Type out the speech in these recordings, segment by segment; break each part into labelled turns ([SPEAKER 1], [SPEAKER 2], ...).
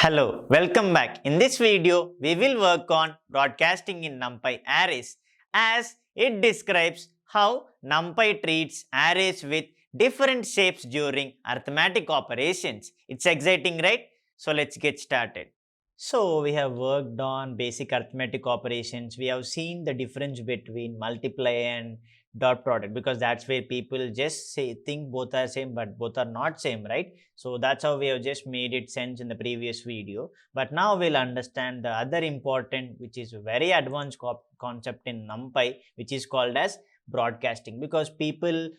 [SPEAKER 1] Hello, welcome back. In this video, we will work on broadcasting in Numpy arrays as it describes how Numpy treats arrays with different shapes during arithmetic operations. It's exciting, right? So let's get started. So we have worked on basic arithmetic operations. We have seen the difference between multiply and dot product because that's where people just think both are same but both are not same, right? So that's how we have just made it sense in the previous video. But now we'll understand the other important, which is a very advanced concept in Numpy, which is called as broadcasting, because people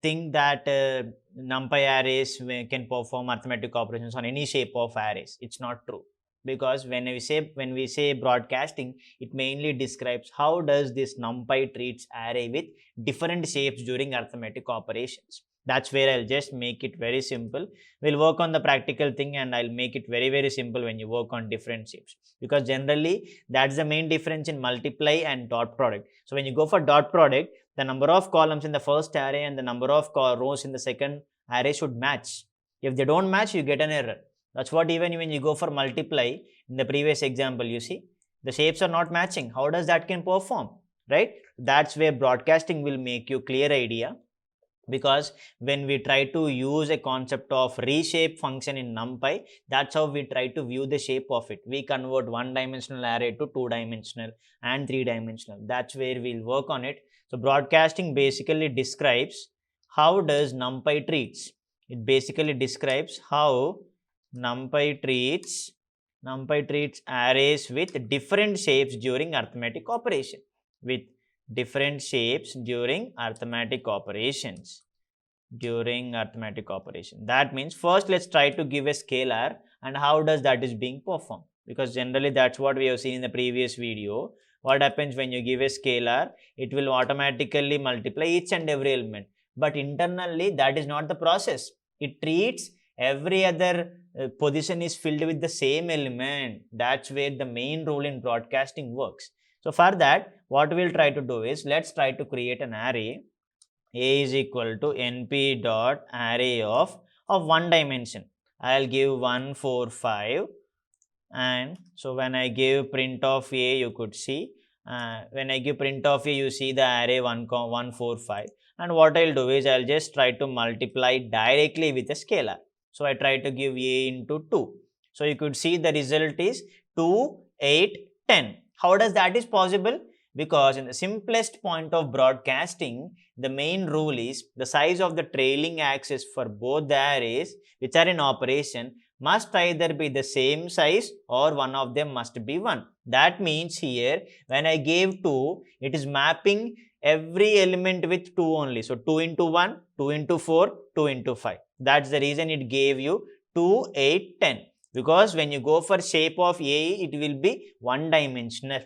[SPEAKER 1] think that Numpy arrays can perform arithmetic operations on any shape of arrays. It's not true, because when we say broadcasting, it mainly describes how does this Numpy treats array with different shapes during arithmetic operations. That's where I'll just make it very simple. We'll work on the practical thing and I'll make it very simple when you work on different shapes, because generally that's the main difference in multiply and dot product. So when you go for dot product, the number of columns in the first array and the number of rows in the second array should match. If they don't match, you get an error. That's what even when you go for multiply, in the previous example, you see, the shapes are not matching. How does that can perform, right? That's where broadcasting will make you clear idea, because when we try to use a concept of reshape function in Numpy, that's how we try to view the shape of it. We convert one-dimensional array to two-dimensional and three-dimensional. That's where we'll work on it. So broadcasting basically describes how does Numpy treats. It basically describes how Numpy treats arrays with different shapes during arithmetic operation. With different shapes during arithmetic operations. That means first let's try to give a scalar and how does that is being performed. Because generally that's what we have seen in the previous video. What happens when you give a scalar? It will automatically multiply each and every element. But internally that is not the process. It treats every other position is filled with the same element. That's where the main role in broadcasting works. So for that, what we'll try to do is, let's try to create an array. A is equal to np dot array of one dimension. I'll give 1, 4, 5. And so when I give print of A, you could see, when I give print of A, you see the array 1, 4, 5. And what I'll do is, I'll just try to multiply directly with a scalar. So I try to give A into 2. So you could see the result is 2, 8, 10. How does that is possible? Because in the simplest point of broadcasting, the main rule is the size of the trailing axis for both the arrays which are in operation must either be the same size or one of them must be 1. That means here when I gave 2, it is mapping every element with 2 only. So 2 into 1, 2 into 4, 2 into 5. That's the reason it gave you 2, 8, 10. Because when you go for shape of A, it will be one-dimensional.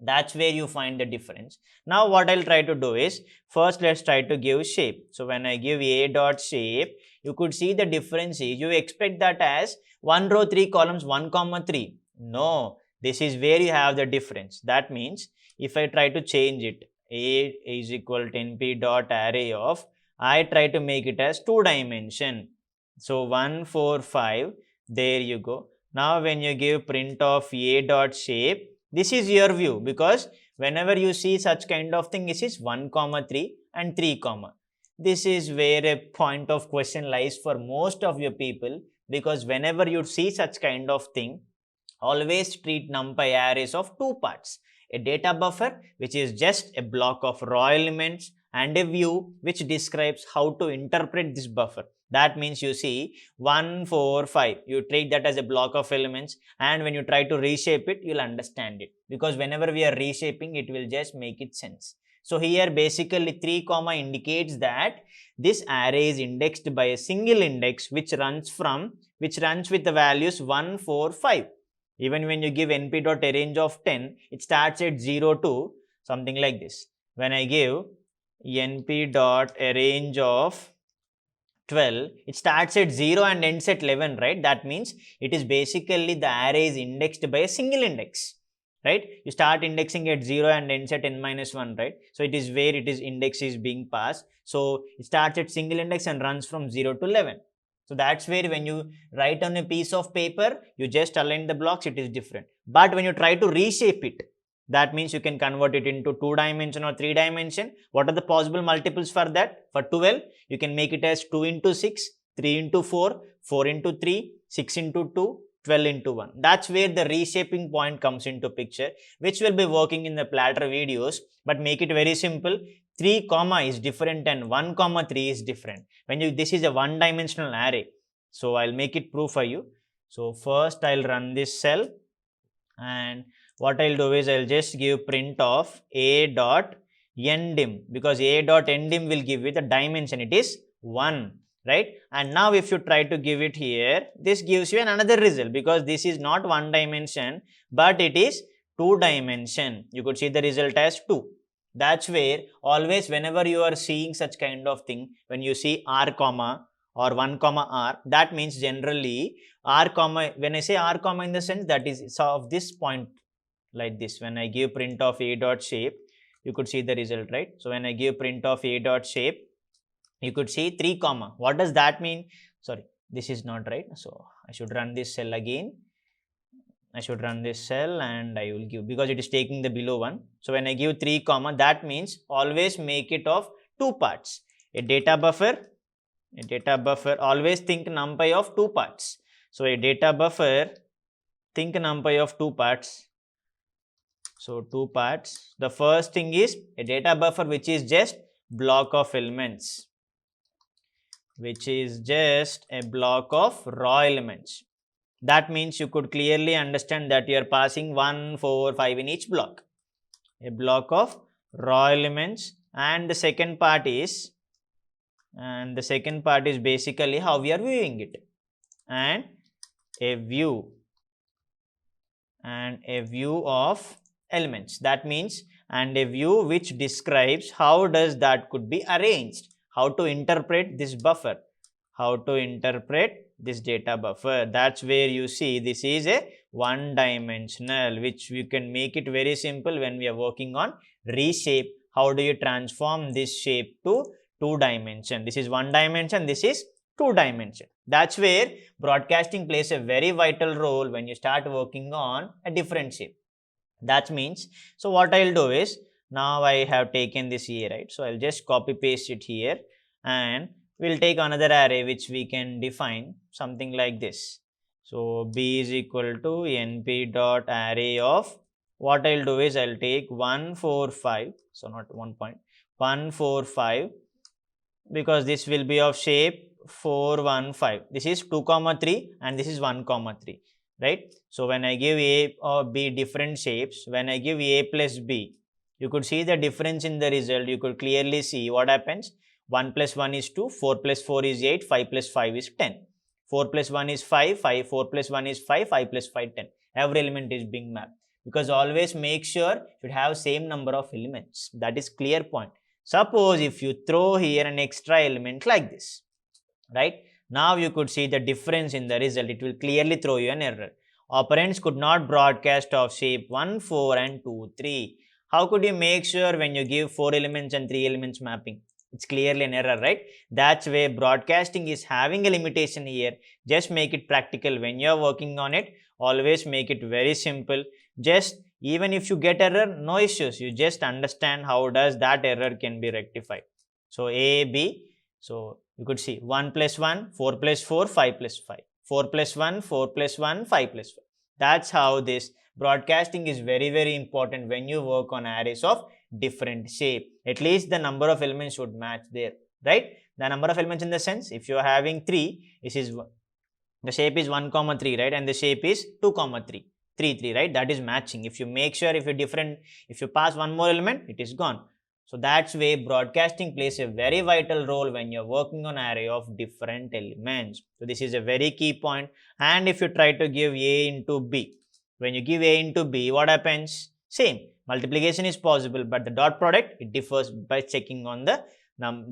[SPEAKER 1] That's where you find the difference. Now what I'll try to do is, first let's try to give shape. So when I give A dot shape, you could see the difference is, you expect that as 1 row 3 columns 1, 3. No, this is where you have the difference. That means if I try to change it, A is equal to np dot array of, I try to make it as 2 dimension. So 1, 4, 5, there you go. Now when you give print of A dot shape, this is your view, because whenever you see such kind of thing, this is 1, 3 and 3, This is where a point of question lies for most of your people, because whenever you see such kind of thing, always treat Numpy arrays of two parts. A data buffer, which is just a block of raw elements, and a view which describes how to interpret this buffer. That means you see 1, 4, 5. You treat that as a block of elements, and when you try to reshape it, you'll understand it. Because whenever we are reshaping, it will just make it sense. So here basically 3, indicates that this array is indexed by a single index which runs with the values 1, 4, 5. Even when you give np.arrange of 10, it starts at 0 to something like this. When I give np.arrange of 12, it starts at 0 and ends at 11, right? That means it is basically the array is indexed by a single index, right? You start indexing at 0 and ends at n-1, right? So it is where it is index is being passed. So it starts at single index and runs from 0 to 11. So that's where when you write on a piece of paper, you just align the blocks, it is different. But when you try to reshape it, that means you can convert it into 2 dimension or 3 dimension. What are the possible multiples for that? For 12, you can make it as 2 into 6, 3 into 4, 4 into 3, 6 into 2, 12 into 1. That's where the reshaping point comes into picture, which will be working in the later videos, but make it very simple. 3 comma is different and 1 comma 3 is different. When you, this is a one dimensional array. So I'll make it proof for you. So first I'll run this cell, and what I'll do is I'll just give print of a dot ndim, because a dot ndim will give you the dimension, it is 1, right? And now if you try to give it here, this gives you another result, because this is not 1 dimension, but it is 2 dimension. You could see the result as 2. That's where always whenever you are seeing such kind of thing, when you see r comma or 1 comma r, that means generally r comma, when I say r comma in the sense that is of this point like this. When I give print of a dot shape, you could see the result, right? So when I give print of a dot shape, you could see 3 comma. What does that mean? Sorry, this is not right. So I should run this cell again. I should run this cell and I will give, because it is taking the below one. So when I give 3 comma, that means always make it of 2 parts. A data buffer, always think numpy of 2 parts. So a data buffer, think numpy of 2 parts. So 2 parts. The first thing is a data buffer, which is just block of elements, which is just a block of raw elements. That means you could clearly understand that you are passing 1, 4, 5 in each block. A block of raw elements, and the second part is, basically how we are viewing it, and a view of elements. That means, and a view which describes how does that could be arranged, how to interpret this buffer, how to interpret this data buffer. That's where you see this is a one dimensional, which we can make it very simple when we are working on reshape. How do you transform this shape to 2 dimension? This is 1 dimension, this is 2 dimension. That's where broadcasting plays a very vital role when you start working on a different shape. That means, so what I'll do is, now I have taken this here, right? So I'll just copy paste it here, and we'll take another array which we can define something like this. So b is equal to np dot array of, what I'll do is I'll take 1, 4, 5, so not 1 point, 1, 4, 5, because this will be of shape 4, 1, 5. This is 2, 3 and this is 1, 3. Right? So when I give a or b different shapes, when I give a plus b, you could see the difference in the result. You could clearly see what happens. 1 plus 1 is 2, 4 plus 4 is 8, 5 plus 5 is 10. 4 plus 1 is 5, 4 plus 1 is 5, 5 plus 5, 10. Every element is being mapped. Because always make sure you should have same number of elements. That is clear point. Suppose if you throw here an extra element like this, right? Now you could see the difference in the result. It will clearly throw you an error. Operands could not broadcast of shape 1, 4 and 2, 3. How could you make sure when you give 4 elements and 3 elements mapping? It's clearly an error, right? That's where broadcasting is having a limitation here. Just make it practical when you are working on it. Always make it very simple. Just even if you get error, no issues. You just understand how does that error can be rectified. So A, B. So you could see 1 plus 1, 4 plus 4, 5 plus 5. 4 plus 1, 4 plus 1, 5 plus 5. That's how this broadcasting is very, very important when you work on arrays of different shape. At least the number of elements should match there, right? The number of elements in the sense, if you are having 3, this is the shape is 1, 3, right? And the shape is 2, 3. 3, 3, right? That is matching. If you make sure if you pass one more element, it is gone. So that's why broadcasting plays a very vital role when you're working on an array of different elements. So this is a very key point. And if you try to give A into B, when you give A into B, what happens? Same. Multiplication is possible, but the dot product, it differs by checking on the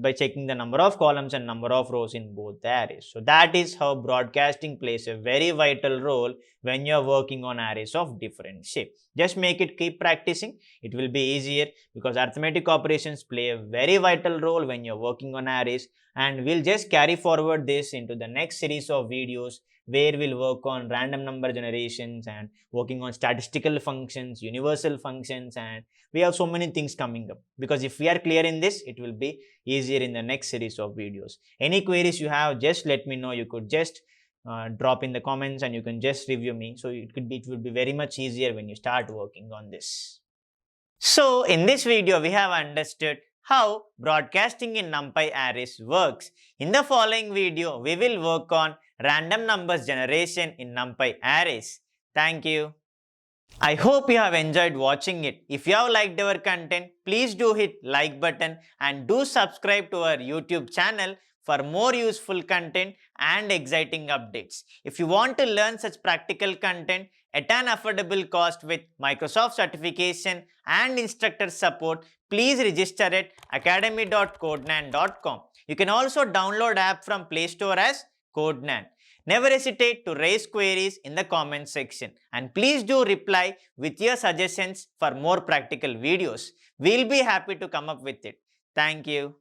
[SPEAKER 1] by checking the number of columns and number of rows in both the arrays. So that is how broadcasting plays a very vital role when you are working on arrays of different shape. Just keep practicing. It will be easier because arithmetic operations play a very vital role when you're working on arrays, and we'll just carry forward this into the next series of videos where we'll work on random number generations and working on statistical functions, universal functions, and we have so many things coming up. Because if we are clear in this, it will be easier in the next series of videos. Any queries you have, just let me know. You could just drop in the comments and you can just review me. So it will be very much easier when you start working on this. So in this video, we have understood how broadcasting in Numpy arrays works. In the following video, we will work on random numbers generation in Numpy arrays. Thank you. I hope you have enjoyed watching it. If you have liked our content, please do hit like button and do subscribe to our YouTube channel for more useful content and exciting updates. If you want to learn such practical content at an affordable cost with Microsoft certification and instructor support, please register at academy.codegnan.com. You can also download app from Play Store as Codegnan. Never hesitate to raise queries in the comment section, and please do reply with your suggestions for more practical videos. We'll be happy to come up with it. Thank you.